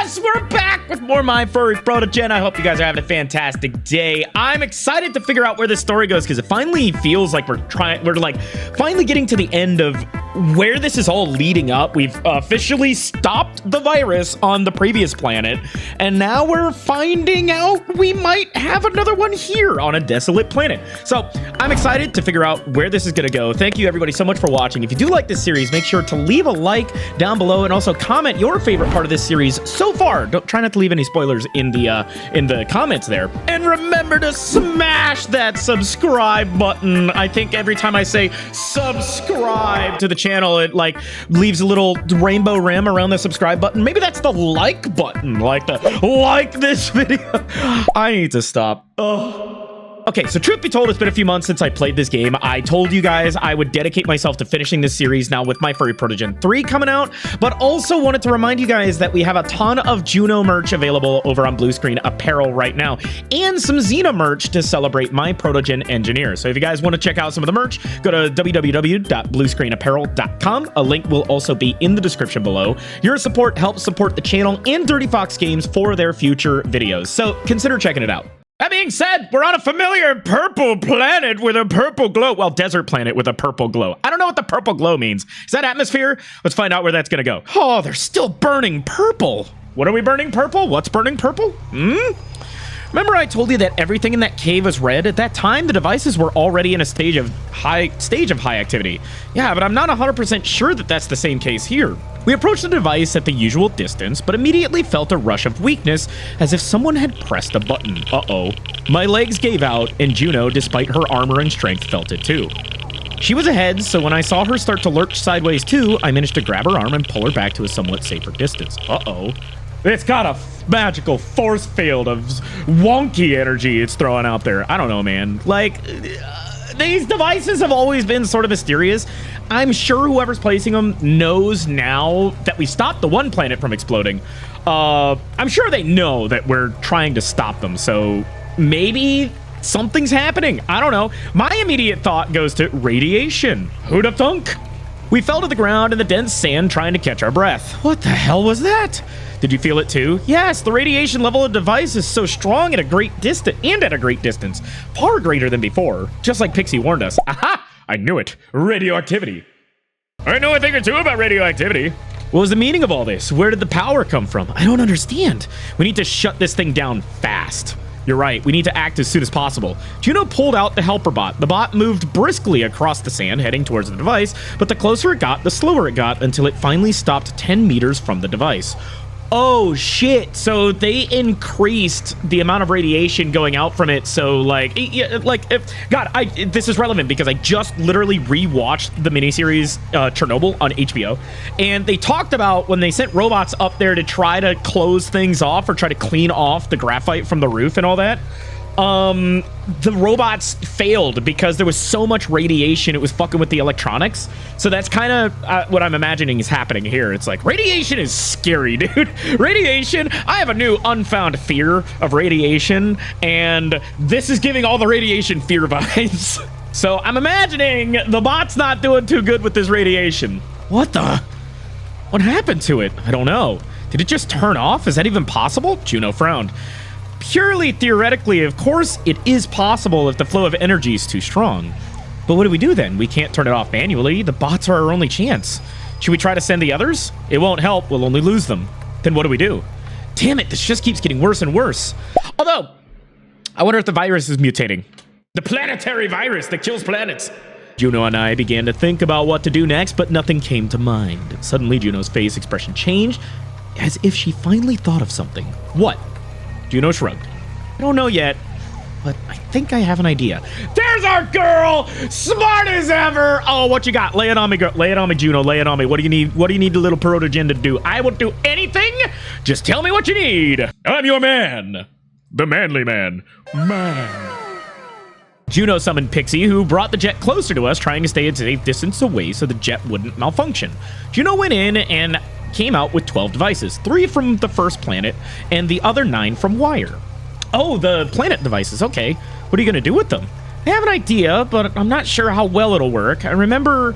Yes, we're back with more My Furry Protogen. I hope you guys are having a fantastic day. I'm excited to figure out where this story goes because it finally feels like we're like finally getting to the end of where this is all leading up. We've officially stopped the virus on the previous planet, and now we're finding out we might have another one here on a desolate planet. So I'm excited to figure out where this is going to go. Thank you everybody so much for watching. If you do like this series, make sure to leave a like down below and also comment your favorite part of this series so far. Try not to leave any spoilers in the comments there. And remember to smash that subscribe button. I think every time I say subscribe to the channel, it like leaves a little rainbow rim around the subscribe button. Maybe that's the like button, like this video. I need to stop. Oh. Okay, so truth be told, it's been a few months since I played this game. I told you guys I would dedicate myself to finishing this series now with My Furry Protogen 3 coming out, but also wanted to remind you guys that we have a ton of JUNO merch available over on Blue Screen Apparel right now, and some Xena merch to celebrate My Protogen Engineer. So if you guys want to check out some of the merch, go to www.bluescreenapparel.com. A link will also be in the description below. Your support helps support the channel and Dirty Fox Games for their future videos, so consider checking it out. That being said, we're on a familiar purple planet with a purple glow. Well, desert planet with a purple glow. I don't know what the purple glow means. Is that atmosphere? Let's find out where that's gonna go. Oh, they're still burning purple. What are we burning purple? What's burning purple? Remember I told you that everything in that cave was red? At that time, the devices were already in a stage of high activity. Yeah, but I'm not 100% sure that that's the same case here. We approached the device at the usual distance, but immediately felt a rush of weakness, as if someone had pressed a button. Uh-oh. My legs gave out, and JUNO, despite her armor and strength, felt it too. She was ahead, so when I saw her start to lurch sideways too, I managed to grab her arm and pull her back to a somewhat safer distance. Uh-oh. It's got a magical force field of wonky energy it's throwing out there. I don't know, man. Like, these devices have always been sort of mysterious. I'm sure whoever's placing them knows now that we stopped the one planet from exploding. I'm sure they know that we're trying to stop them, so maybe something's happening. I don't know. My immediate thought goes to radiation. Who'da thunk? We fell to the ground in the dense sand trying to catch our breath. What the hell was that? Did you feel it too? Yes, the radiation level of the device is so strong at a great distance, far greater than before, just like Pixie warned us. Aha! I knew it. Radioactivity. I know a thing or two about radioactivity. What was the meaning of all this? Where did the power come from? I don't understand. We need to shut this thing down fast. You're right, we need to act as soon as possible. JUNO pulled out the helper bot. The bot moved briskly across the sand, heading towards the device, but the closer it got, the slower it got, until it finally stopped 10 meters from the device. Oh shit, so they increased the amount of radiation going out from it, so like, this is relevant because I just literally rewatched the miniseries Chernobyl on HBO, and they talked about when they sent robots up there to try to close things off or try to clean off the graphite from the roof and all that. The robots failed because there was so much radiation, it was fucking with the electronics. So that's kind of what I'm imagining is happening here. It's like, radiation is scary, dude. Radiation, I have a new unfound fear of radiation, and this is giving all the radiation fear vibes. So I'm imagining the bot's not doing too good with this radiation. What happened to it? I don't know. Did it just turn off? Is that even possible? JUNO frowned. Purely theoretically, of course, it is possible if the flow of energy is too strong. But what do we do then? We can't turn it off manually. The bots are our only chance. Should we try to send the others? It won't help. We'll only lose them. Then what do we do? Damn it, this just keeps getting worse and worse. Although, I wonder if the virus is mutating. The planetary virus that kills planets. JUNO and I began to think about what to do next, but nothing came to mind. Suddenly, JUNO's face expression changed, as if she finally thought of something. What? JUNO shrugged. I don't know yet, but I think I have an idea. There's our girl! Smart as ever! Oh, what you got? Lay it on me, girl. Lay it on me, JUNO. Lay it on me. What do you need? What do you need the little protogen to do? I will do anything! Just tell me what you need! I'm your man! The manly man. JUNO summoned Pixie, who brought the jet closer to us, trying to stay a safe distance away so the jet wouldn't malfunction. JUNO went in and came out with 12 devices, 3 from the first planet and the other 9 from Wire. Oh, the planet devices, okay. What are you gonna do with them? I have an idea, but I'm not sure how well it'll work. I remember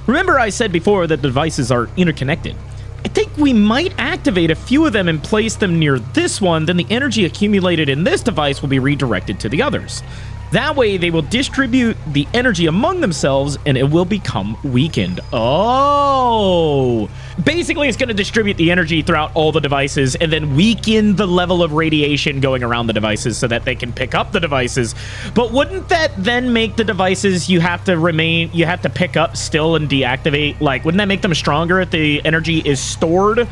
I said before that the devices are interconnected. I think we might activate a few of them and place them near this one, then the energy accumulated in this device will be redirected to the others. That way, they will distribute the energy among themselves, and it will become weakened. Oh! Basically, it's going to distribute the energy throughout all the devices, and then weaken the level of radiation going around the devices so that they can pick up the devices. But wouldn't that then make the devices you have to pick up still and deactivate? Like, wouldn't that make them stronger if the energy is stored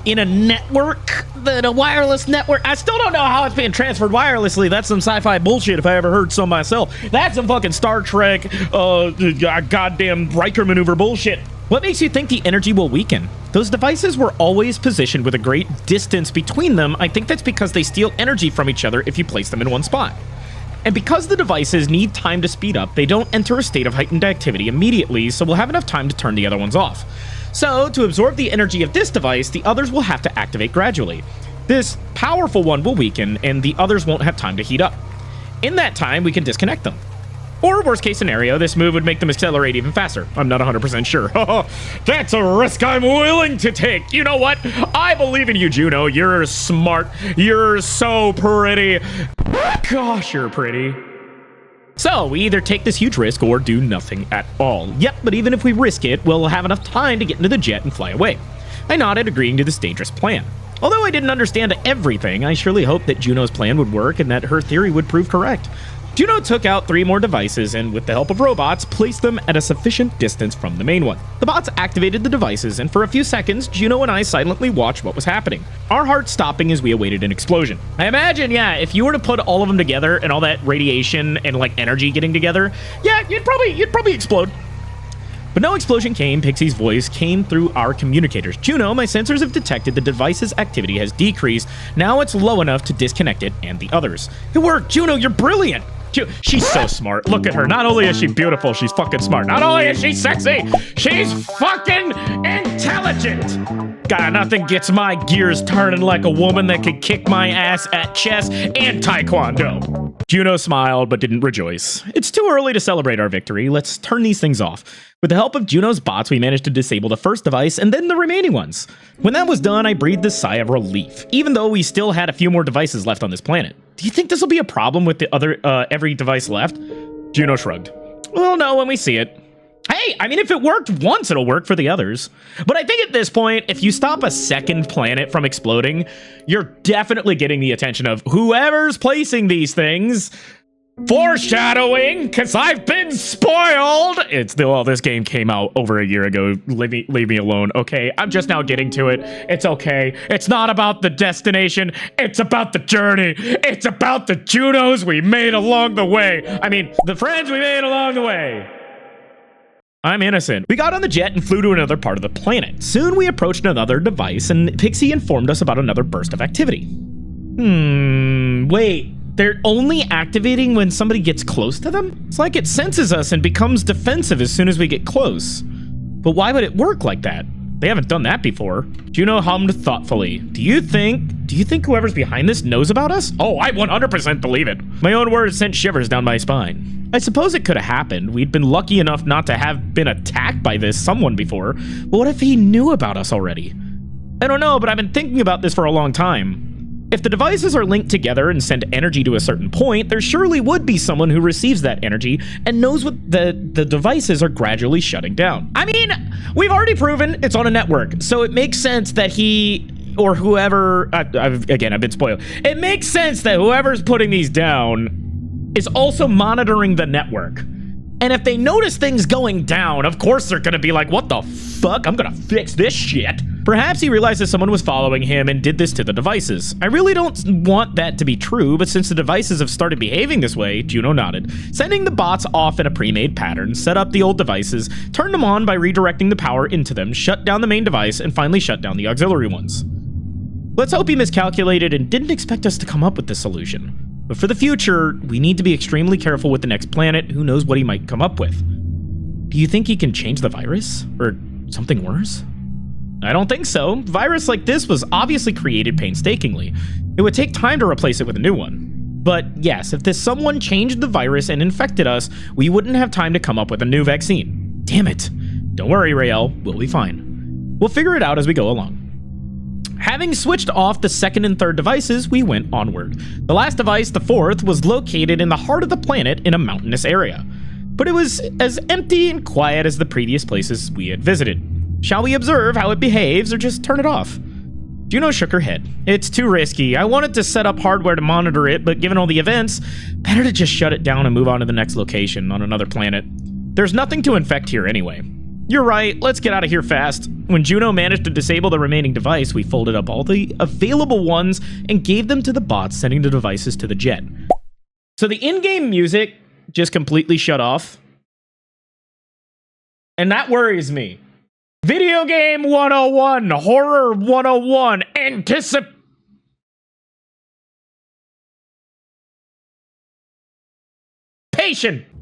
in a network, a wireless network? I still don't know how it's being transferred wirelessly. That's some sci-fi bullshit if I ever heard so myself. That's some fucking Star Trek, goddamn Riker maneuver bullshit. What makes you think the energy will weaken? Those devices were always positioned with a great distance between them. I think that's because they steal energy from each other if you place them in one spot. And because the devices need time to speed up, they don't enter a state of heightened activity immediately, so we'll have enough time to turn the other ones off. So, to absorb the energy of this device, the others will have to activate gradually. This powerful one will weaken, and the others won't have time to heat up. In that time, we can disconnect them. Or, worst case scenario, this move would make them accelerate even faster. I'm not 100% sure. That's a risk I'm willing to take. You know what? I believe in you, JUNO. You're smart. You're so pretty. Gosh, you're pretty. So, we either take this huge risk or do nothing at all. Yep, but even if we risk it, we'll have enough time to get into the jet and fly away. I nodded, agreeing to this dangerous plan. Although I didn't understand everything, I surely hoped that JUNO's plan would work and that her theory would prove correct. JUNO took out 3 more devices and, with the help of robots, placed them at a sufficient distance from the main one. The bots activated the devices, and for a few seconds, JUNO and I silently watched what was happening, our hearts stopping as we awaited an explosion. I imagine, yeah, if you were to put all of them together and all that radiation and, like, energy getting together, yeah, you'd probably explode. But no explosion came. Pixie's voice came through our communicators. JUNO, my sensors have detected the device's activity has decreased. Now it's low enough to disconnect it and the others. It worked! JUNO, you're brilliant! She's so smart. Look at her. Not only is she beautiful, she's fucking smart. Not only is she sexy, she's fucking intelligent. God, nothing gets my gears turning like a woman that could kick my ass at chess and taekwondo. JUNO smiled but didn't rejoice. It's too early to celebrate our victory. Let's turn these things off. With the help of JUNO's bots, we managed to disable the first device and then the remaining ones. When that was done, I breathed a sigh of relief, even though we still had a few more devices left on this planet. Do you think this will be a problem with the other, every device left? JUNO shrugged. We'll know when we see it. Hey, I mean, if it worked once, it'll work for the others. But I think at this point, if you stop a second planet from exploding, you're definitely getting the attention of whoever's placing these things. Foreshadowing, because I've been spoiled. Well, this game came out over a year ago. Leave me alone, okay? I'm just now getting to it. It's okay. It's not about the destination. It's about the journey. It's about the JUNOs we made along the way. I mean, the friends we made along the way. I'm innocent. We got on the jet and flew to another part of the planet. Soon we approached another device, and Pixie informed us about another burst of activity. Wait. They're only activating when somebody gets close to them? It's like it senses us and becomes defensive as soon as we get close. But why would it work like that? They haven't done that before. JUNO hummed thoughtfully. Do you think whoever's behind this knows about us? Oh, I 100% believe it. My own words sent shivers down my spine. I suppose it could have happened. We'd been lucky enough not to have been attacked by someone before. But what if he knew about us already? I don't know, but I've been thinking about this for a long time. If the devices are linked together and send energy to a certain point, there surely would be someone who receives that energy and knows what the devices are gradually shutting down. I mean, we've already proven it's on a network, so it makes sense that he or whoever, I've been spoiled. It makes sense that whoever's putting these down is also monitoring the network. And if they notice things going down, of course they're gonna be like, what the fuck? I'm gonna fix this shit. Perhaps he realized someone was following him and did this to the devices. I really don't want that to be true, but since the devices have started behaving this way, JUNO nodded. Sending the bots off in a pre-made pattern, set up the old devices, turned them on by redirecting the power into them, shut down the main device, and finally shut down the auxiliary ones. Let's hope he miscalculated and didn't expect us to come up with this solution. But for the future, we need to be extremely careful with the next planet. Who knows what he might come up with? Do you think he can change the virus? Or something worse? I don't think so. A virus like this was obviously created painstakingly. It would take time to replace it with a new one. But yes, if this someone changed the virus and infected us, we wouldn't have time to come up with a new vaccine. Damn it. Don't worry, Raeal. We'll be fine. We'll figure it out as we go along. Having switched off the second and third devices, we went onward. The last device, the fourth, was located in the heart of the planet in a mountainous area. But it was as empty and quiet as the previous places we had visited. Shall we observe how it behaves or just turn it off? JUNO shook her head. It's too risky. I wanted to set up hardware to monitor it, but given all the events, better to just shut it down and move on to the next location on another planet. There's nothing to infect here anyway. You're right, let's get out of here fast. When JUNO managed to disable the remaining device, we folded up all the available ones and gave them to the bots sending the devices to the jet. So the in-game music just completely shut off. And that worries me. Video game 101, horror 101, anticipation.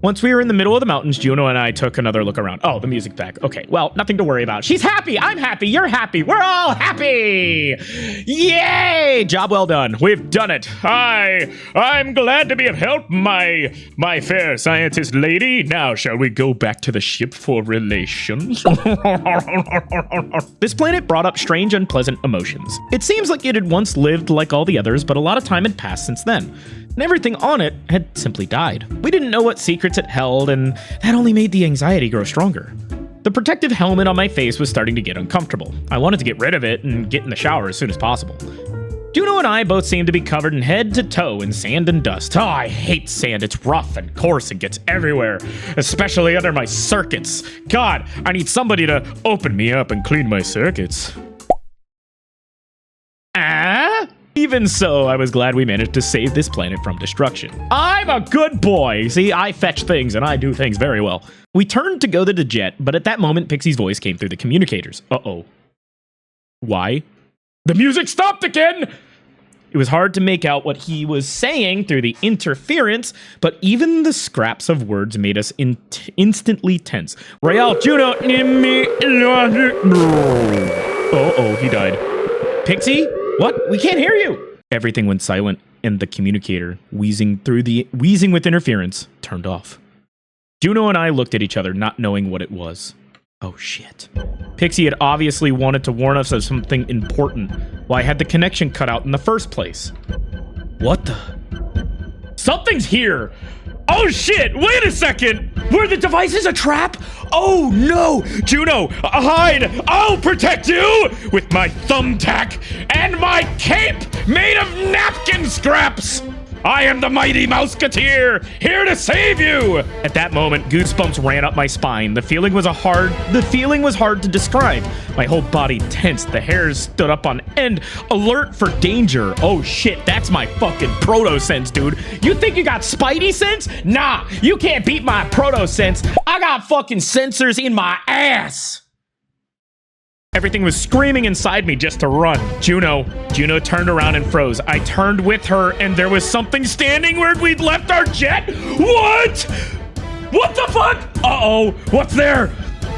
Once we were in the middle of the mountains, JUNO and I took another look around. Oh, the music back. Okay, well, nothing to worry about. She's happy, I'm happy, you're happy, we're all happy! Yay! Job well done. We've done it. I'm glad to be of help, my fair scientist lady. Now, shall we go back to the ship for relations? This planet brought up strange, unpleasant emotions. It seems like it had once lived like all the others, but a lot of time had passed since then. And everything on it had simply died. We didn't know what secrets it held, and that only made the anxiety grow stronger. The protective helmet on my face was starting to get uncomfortable. I wanted to get rid of it and get in the shower as soon as possible. JUNO and I both seemed to be covered in head to toe in sand and dust. Oh, I hate sand. It's rough and coarse and gets everywhere, especially under my circuits. God, I need somebody to open me up and clean my circuits. Even so, I was glad we managed to save this planet from destruction. I'm a good boy! See, I fetch things and I do things very well. We turned to go to the jet, but at that moment, Pixie's voice came through the communicators. Uh-oh. Why? The music stopped again! It was hard to make out what he was saying through the interference, but even the scraps of words made us instantly tense. Raeal, JUNO, uh-oh, he died. Pixie? What? We can't hear you! Everything went silent, and the communicator, wheezing with interference, turned off. JUNO and I looked at each other, not knowing what it was. Oh shit. Pixie had obviously wanted to warn us of something important. Why had the connection cut out in the first place? What the? Something's here! Oh shit! Wait a second! Were the devices a trap? Oh no! JUNO, hide! I'll protect you! With my thumbtack and my cape made of napkin scraps! I am the mighty Mouseketeer, here to save you! At that moment, goosebumps ran up my spine. The feeling was hard to describe. My whole body tensed, the hairs stood up on end, alert for danger. Oh shit, that's my fucking proto sense, dude. You think you got spidey sense? Nah, you can't beat my proto sense. I got fucking sensors in my ass! Everything was screaming inside me just to run. JUNO turned around and froze. I turned with her, and there was something standing where we'd left our jet. What? What the fuck? Uh-oh, what's there?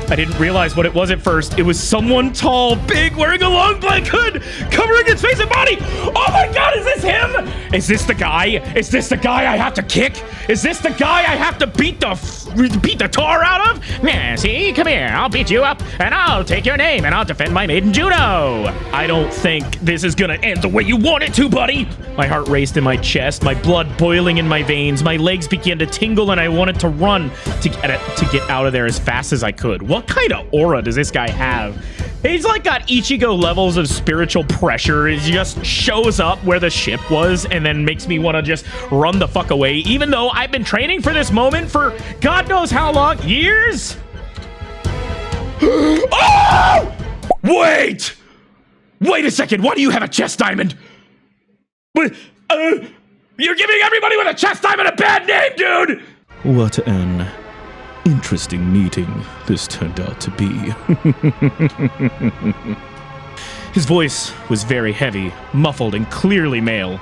I didn't realize what it was at first. It was someone tall, big, wearing a long black hood, covering his face and body. Oh my god, is this him? Is this the guy? Is this the guy I have to kick? Is this the guy I have to beat the tar out of? Yeah, see, come here, I'll beat you up, and I'll take your name, and I'll defend my maiden JUNO. I don't think this is gonna end the way you want it to, buddy. My heart raced in my chest, my blood boiling in my veins, my legs began to tingle, and I wanted to run to get out of there as fast as I could. What kind of aura does this guy have? He's like got Ichigo levels of spiritual pressure. It just shows up where the ship was and then makes me want to just run the fuck away, even though I've been training for this moment for God knows how long. Years? Oh! Wait! Wait a second, why do you have a chest diamond? You're giving everybody with a chest diamond a bad name, dude! What an interesting meeting this turned out to be. His voice was very heavy, muffled, and clearly male.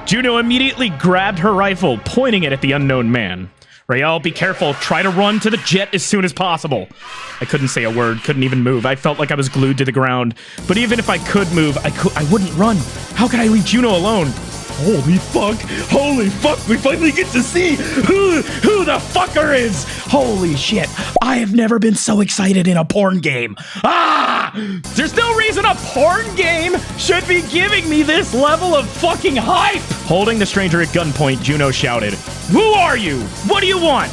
JUNO immediately grabbed her rifle, pointing it at the unknown man. Raeal, be careful. Try to run to the jet as soon as possible. I couldn't say a word, couldn't even move. I felt like I was glued to the ground. But even if I could move, I wouldn't run. How could I leave JUNO alone? Holy fuck, we finally get to see who the fucker is. Holy shit, I have never been so excited in a porn game. There's no reason a porn game should be giving me this level of fucking hype. Holding the stranger at gunpoint, Juno shouted, "Who are you? What do you want?"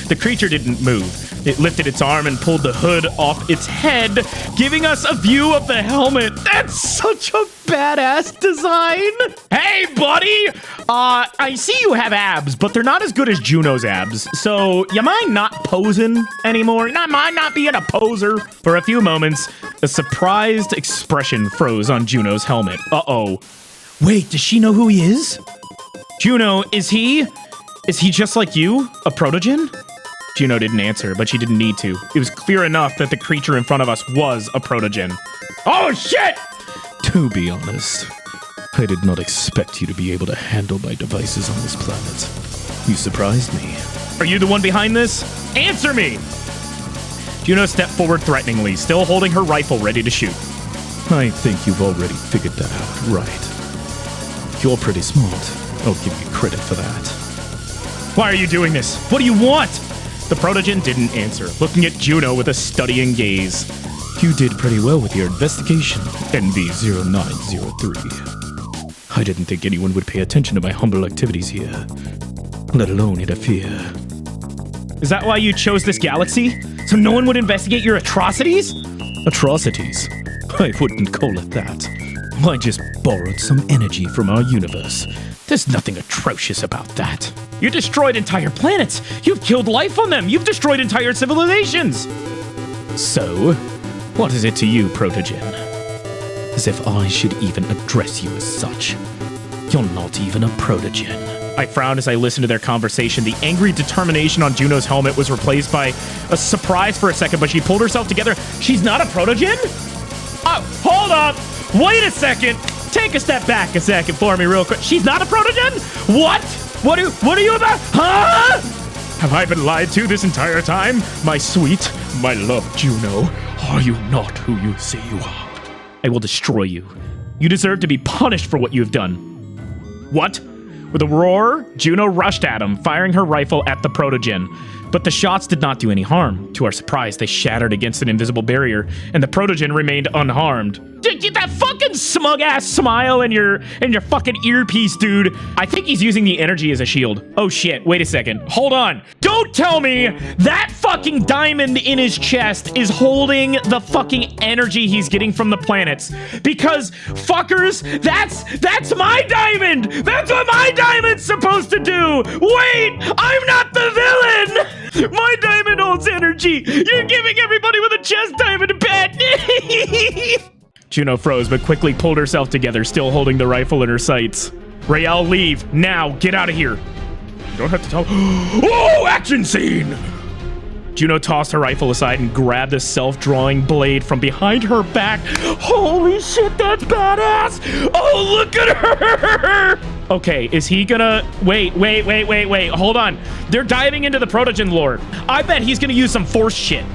The creature didn't move. It lifted its arm and pulled the hood off its head, giving us a view of the helmet. That's such a badass design. Hey, buddy! I see you have abs, but they're not as good as Juno's abs. So, you mind not posing anymore? Mind not being a poser? For a few moments, a surprised expression froze on Juno's helmet. Uh-oh. Wait, does she know who he is? Juno, is he just like you? A protogen? Juno didn't answer, but she didn't need to. It was clear enough that the creature in front of us was a protogen. Oh, shit! To be honest, I did not expect you to be able to handle my devices on this planet. You surprised me. Are you the one behind this? Answer me! Juno stepped forward threateningly, still holding her rifle ready to shoot. I think you've already figured that out, right? You're pretty smart. I'll give you credit for that. Why are you doing this? What do you want? The protogen didn't answer, looking at Juno with a studying gaze. You did pretty well with your investigation, NV0903. I didn't think anyone would pay attention to my humble activities here, let alone interfere. Is that why you chose this galaxy? So no one would investigate your atrocities? Atrocities? I wouldn't call it that. I just borrowed some energy from our universe. There's nothing atrocious about that. You destroyed entire planets. You've killed life on them. You've destroyed entire civilizations. So, what is it to you, Protogen? As if I should even address you as such. You're not even a Protogen. I frowned as I listened to their conversation. The angry determination on Juno's helmet was replaced by a surprise for a second, but she pulled herself together. She's not a Protogen? Oh, hold up. Wait a second. Take a step back a second for me real quick. She's not a Protogen? What? What are you about? Huh? Have I been lied to this entire time? My sweet, my love Juno, are you not who you say you are? I will destroy you. You deserve to be punished for what you have done. What? With a roar, Juno rushed at him, firing her rifle at the Protogen. But the shots did not do any harm. To our surprise, they shattered against an invisible barrier, and the Protogen remained unharmed. Dude, that fucking smug-ass smile in your fucking earpiece, dude. I think he's using the energy as a shield. Oh shit, wait a second. Hold on. Don't tell me that fucking diamond in his chest is holding the fucking energy he's getting from the planets. Because, fuckers, that's my diamond! That's what my diamond's supposed to do! Wait! I'm not the villain! My diamond holds energy! You're giving everybody with a chest diamond a bad name! Juno froze, but quickly pulled herself together, still holding the rifle in her sights. Raeal, leave. Now, get out of here. You don't have to tell. Oh, action scene! Juno tossed her rifle aside and grabbed a self-drawing blade from behind her back. Holy shit, that's badass! Oh, look at her! Okay, is he gonna... Wait. Hold on. They're diving into the Protogen lore. I bet he's gonna use some force shit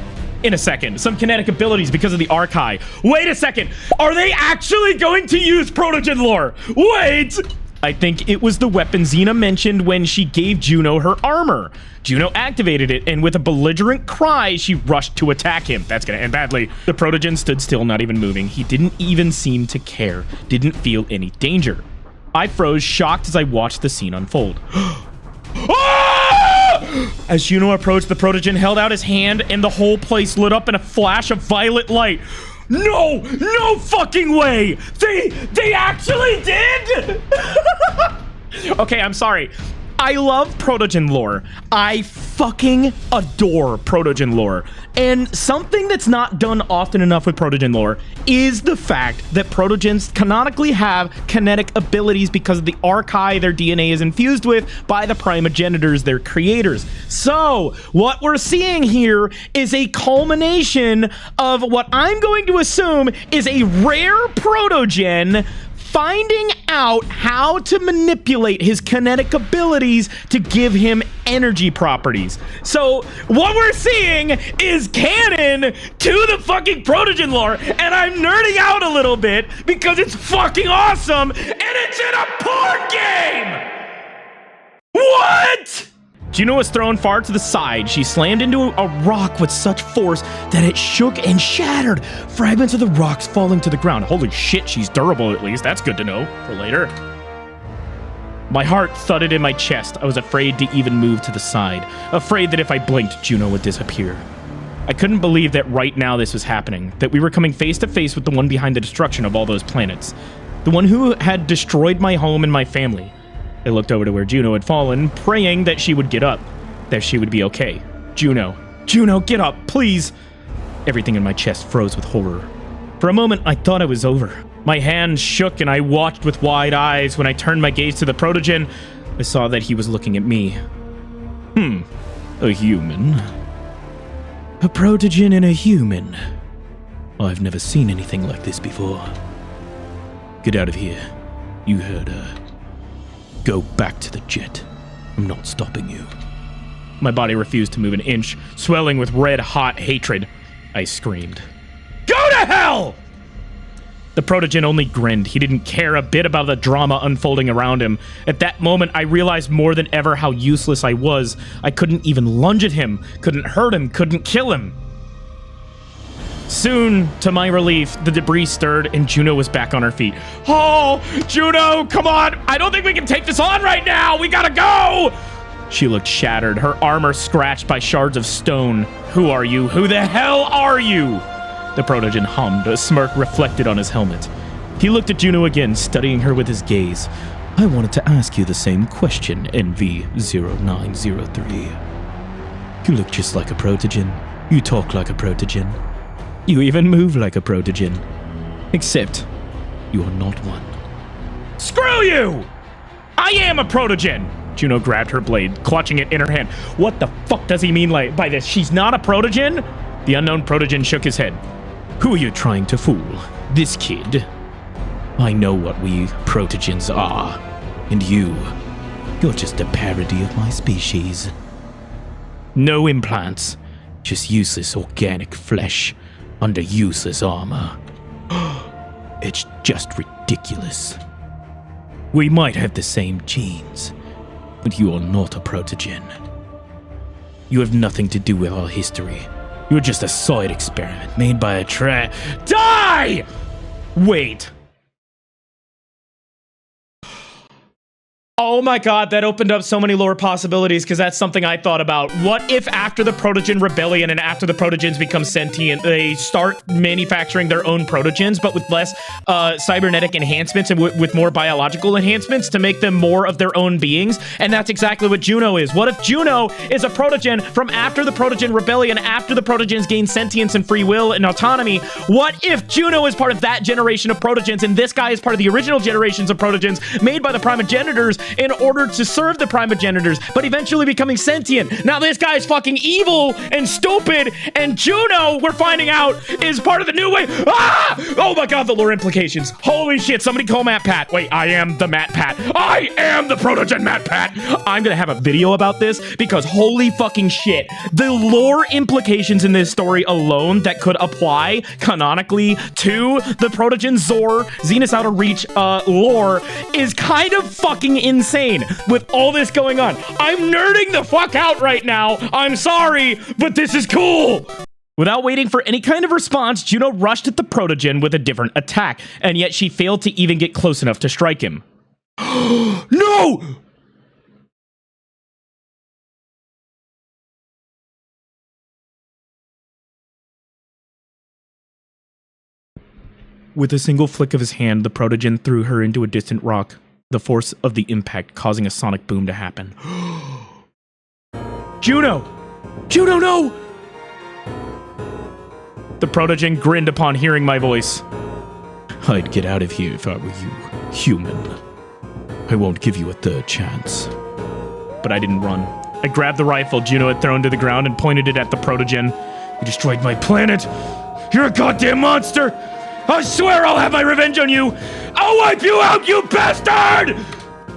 in a second. Some kinetic abilities because of the archive. Wait a second. Are they actually going to use Protogen lore? Wait! I think it was the weapon Xena mentioned when she gave Juno her armor. Juno activated it, and with a belligerent cry, she rushed to attack him. That's gonna end badly. The Protogen stood still, not even moving. He didn't even seem to care. Didn't feel any danger. I froze, shocked as I watched the scene unfold. As Juno approached, the Protogen held out his hand, and the whole place lit up in a flash of violet light. No fucking way! They actually did! Okay, I'm sorry. I love Protogen lore. I fucking adore Protogen lore. And something that's not done often enough with Protogen lore is the fact that Protogens canonically have kinetic abilities because of the archive their DNA is infused with by the primogenitors, their creators. So, what we're seeing here is a culmination of what I'm going to assume is a rare Protogen finding out how to manipulate his kinetic abilities to give him energy properties. So what we're seeing is canon to the fucking Protogen lore, and I'm nerding out a little bit because it's fucking awesome, and it's in a porn game! What? JUNO was thrown far to the side. She slammed into a rock with such force that it shook and shattered, fragments of the rocks falling to the ground. Holy shit, she's durable at least. That's good to know for later. My heart thudded in my chest. I was afraid to even move to the side, afraid that if I blinked, JUNO would disappear. I couldn't believe that right now this was happening, that we were coming face to face with the one behind the destruction of all those planets, the one who had destroyed my home and my family. I looked over to where JUNO had fallen, praying that she would get up, that she would be okay. JUNO, get up, please! Everything in my chest froze with horror. For a moment, I thought it was over. My hands shook and I watched with wide eyes. When I turned my gaze to the Protogen, I saw that he was looking at me. A human. A Protogen and a human. I've never seen anything like this before. Get out of here. You heard her. Go back to the jet. I'm not stopping you. My body refused to move an inch, swelling with red-hot hatred. I screamed. Go to hell! The Protogen only grinned. He didn't care a bit about the drama unfolding around him. At that moment, I realized more than ever how useless I was. I couldn't even lunge at him, couldn't hurt him, couldn't kill him. Soon, to my relief, the debris stirred and JUNO was back on her feet. Oh, JUNO, come on! I don't think we can take this on right now! We gotta go! She looked shattered, her armor scratched by shards of stone. Who are you? Who the hell are you? The Protogen hummed, a smirk reflected on his helmet. He looked at JUNO again, studying her with his gaze. I wanted to ask you the same question, NV0903. You look just like a Protogen. You talk like a Protogen. You even move like a Protogen. Except, you are not one. Screw you! I am a Protogen! JUNO grabbed her blade, clutching it in her hand. What the fuck does he mean by this? She's not a Protogen? The unknown Protogen shook his head. Who are you trying to fool? This kid? I know what we Protogens are. And you're just a parody of my species. No implants. Just useless organic flesh. Under useless armor. It's just ridiculous. We might have the same genes, but you are not a Protogen. You have nothing to do with our history. You're just a side experiment made by a Die! Wait. Oh my god, that opened up so many lore possibilities, because that's something I thought about. What if after the Protogen rebellion and after the Protogens become sentient, they start manufacturing their own Protogens, but with less cybernetic enhancements and with more biological enhancements to make them more of their own beings? And that's exactly what JUNO is. What if JUNO is a Protogen from after the Protogen rebellion, after the Protogens gain sentience and free will and autonomy? What if JUNO is part of that generation of Protogens and this guy is part of the original generations of Protogens made by the Primogenitors in order to serve the Primogenitors, but eventually becoming sentient? Now this guy is fucking evil and stupid, and JUNO, we're finding out, is part of the new way. Ah! Oh my god, the lore implications. Holy shit, somebody call Matt Pat. Wait, I am the Matt Pat. I am the Protogen Matt Pat. I'm gonna have a video about this because holy fucking shit. The lore implications in this story alone that could apply canonically to the Protogen Zor, Zenith's Outer Reach lore is kind of fucking insane with all this going on. I'm nerding the fuck out right now. I'm sorry, but this is cool. Without waiting for any kind of response, JUNO rushed at the Protogen with a different attack, and yet she failed to even get close enough to strike him. No! With a single flick of his hand, the Protogen threw her into a distant rock, the force of the impact causing a sonic boom to happen. JUNO! JUNO, no! The Protogen grinned upon hearing my voice. I'd get out of here if I were you, human. I won't give you a third chance. But I didn't run. I grabbed the rifle JUNO had thrown to the ground and pointed it at the Protogen. You destroyed my planet! You're a goddamn monster! I swear I'll have my revenge on you! I'll wipe you out, you bastard!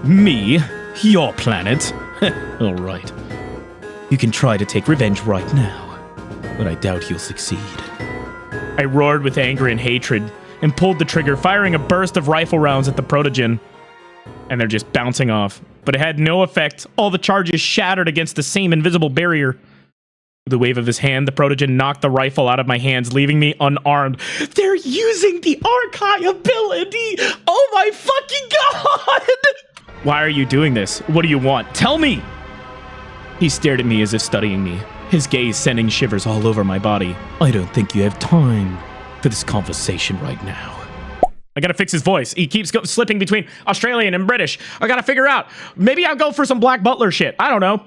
Me? Your planet? All right. You can try to take revenge right now, but I doubt you'll succeed. I roared with anger and hatred and pulled the trigger, firing a burst of rifle rounds at the Protogen. And they're just bouncing off. But it had no effect. All the charges shattered against the same invisible barrier. With a wave of his hand, the Protogen knocked the rifle out of my hands, leaving me unarmed. They're using the Archive ability! Oh my fucking god! Why are you doing this? What do you want? Tell me! He stared at me as if studying me, his gaze sending shivers all over my body. I don't think you have time for this conversation right now. I gotta fix his voice. He keeps slipping between Australian and British. I gotta figure out. Maybe I'll go for some Black Butler shit. I don't know.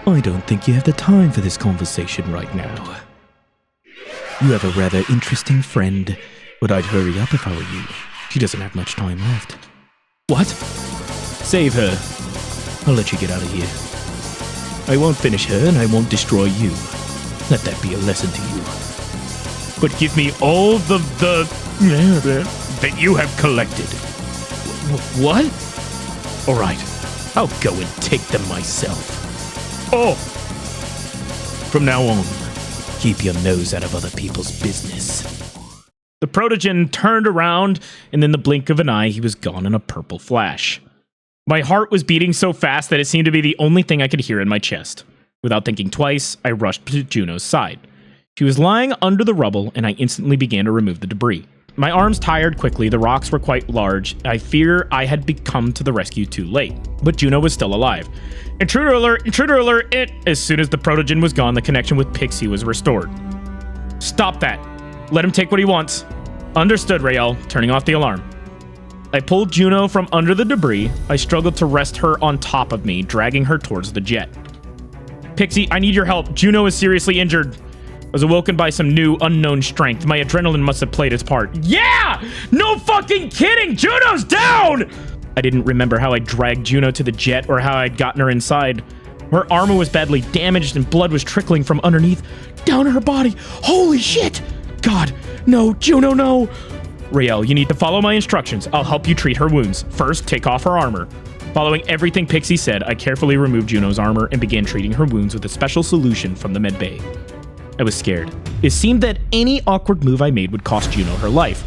I don't think you have the time for this conversation right now. You have a rather interesting friend, but I'd hurry up if I were you. She doesn't have much time left. What? Save her. I'll let you get out of here. I won't finish her, and I won't destroy you. Let that be a lesson to you. But give me all that you have collected. What? All right, I'll go and take them myself. Oh! From now on, keep your nose out of other people's business. The Protogen turned around, and in the blink of an eye, he was gone in a purple flash. My heart was beating so fast that it seemed to be the only thing I could hear in my chest. Without thinking twice, I rushed to Juno's side. She was lying under the rubble, and I instantly began to remove the debris. My arms tired quickly, the rocks were quite large. I fear I had come to the rescue too late. But Juno was still alive. Intruder alert, As soon as the Protogen was gone, the connection with Pixie was restored. Stop that. Let him take what he wants. Understood, Raeal, turning off the alarm. I pulled Juno from under the debris. I struggled to rest her on top of me, dragging her towards the jet. Pixie, I need your help. Juno is seriously injured. I was awoken by some new, unknown strength. My adrenaline must have played its part. Yeah! No fucking kidding! Juno's down! I didn't remember how I dragged Juno to the jet or how I'd gotten her inside. Her armor was badly damaged and blood was trickling from underneath down her body. Holy shit! God, no, Juno, no! Raeal, you need to follow my instructions. I'll help you treat her wounds. First, take off her armor. Following everything Pixie said, I carefully removed Juno's armor and began treating her wounds with a special solution from the medbay. I was scared. It seemed that any awkward move I made would cost Juno her life.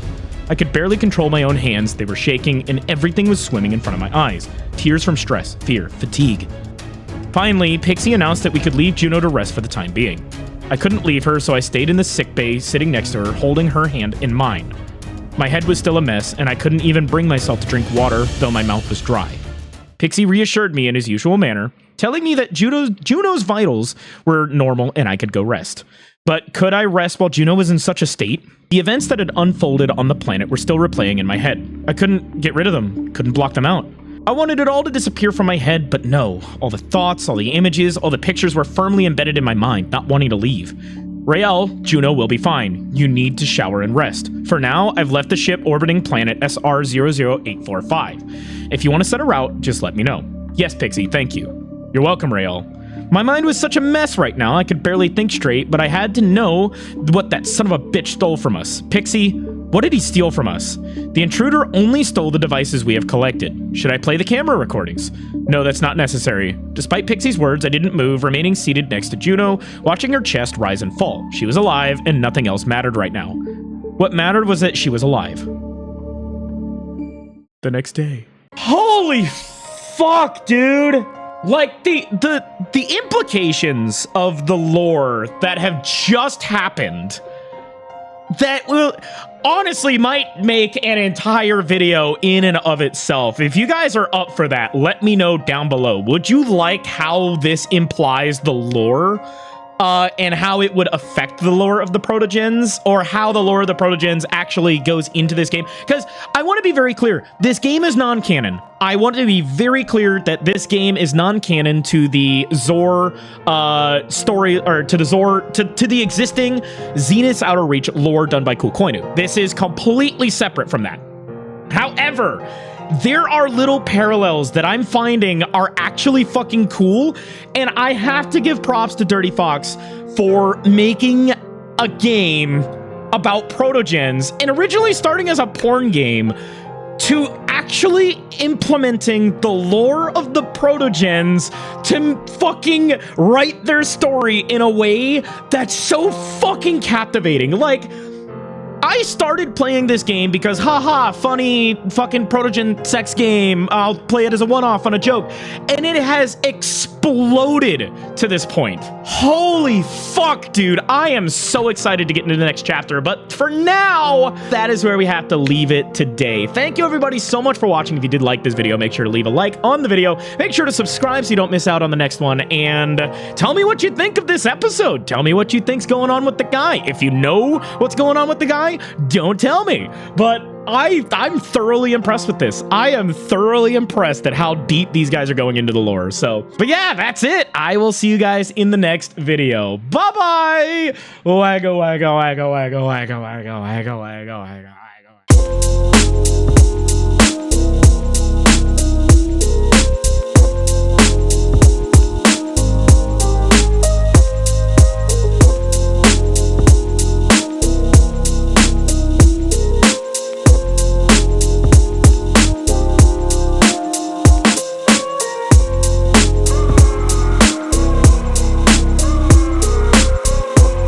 I could barely control my own hands, they were shaking, and everything was swimming in front of my eyes. Tears from stress, fear, fatigue. Finally, Pixie announced that we could leave Juno to rest for the time being. I couldn't leave her, so I stayed in the sickbay, sitting next to her, holding her hand in mine. My head was still a mess, and I couldn't even bring myself to drink water, though my mouth was dry. Pixie reassured me in his usual manner, telling me that Juno's vitals were normal and I could go rest. But could I rest while Juno was in such a state? The events that had unfolded on the planet were still replaying in my head. I couldn't get rid of them, couldn't block them out. I wanted it all to disappear from my head, but no. All the thoughts, all the images, all the pictures were firmly embedded in my mind, not wanting to leave. Raeal, Juno will be fine. You need to shower and rest. For now, I've left the ship orbiting planet SR00845. If you want to set a route, just let me know. Yes, Pixie, thank you. You're welcome, Raeal. My mind was such a mess right now, I could barely think straight, but I had to know what that son of a bitch stole from us. Pixie, what did he steal from us? The intruder only stole the devices we have collected. Should I play the camera recordings? No, that's not necessary. Despite Pixie's words, I didn't move, remaining seated next to Juno, watching her chest rise and fall. She was alive, and nothing else mattered right now. What mattered was that she was alive. The next day. Holy fuck, dude! Like, the implications of the lore that have just happened that will honestly might make an entire video in and of itself. If you guys are up for that, let me know down below. Would you like how this implies the lore and how it would affect the lore of the Protogens, or how the lore of the Protogens actually goes into this game? Because I want to be very clear, this game is non-canon. I want to be very clear that this game is non-canon to the Zor story, or to the Zor, to the existing Zenith's Outer Reach lore done by Kulkoinu. This is completely separate from that. However, there are little parallels that I'm finding are actually fucking cool, and I have to give props to DuskAngelDragon for making a game about protogens, and originally starting as a porn game, to actually implementing the lore of the protogens to fucking write their story in a way that's so fucking captivating. Like, I started playing this game because, haha, funny fucking protogen sex game. I'll play it as a one-off on a joke. And it has exploded to this point. Holy fuck, dude. I am so excited to get into the next chapter. But for now, that is where we have to leave it today. Thank you, everybody, so much for watching. If you did like this video, make sure to leave a like on the video. Make sure to subscribe so you don't miss out on the next one. And tell me what you think of this episode. Tell me what you think's going on with the guy. If you know what's going on with the guy, don't tell me. But I'm thoroughly impressed with this. I am thoroughly impressed at how deep these guys are going into the lore. So, but yeah, that's it. I will see you guys in the next video. Bye-bye. Wagga, wagga, wagga, wagga, wagga, wagga, wagga, wagga, wagga, wagga.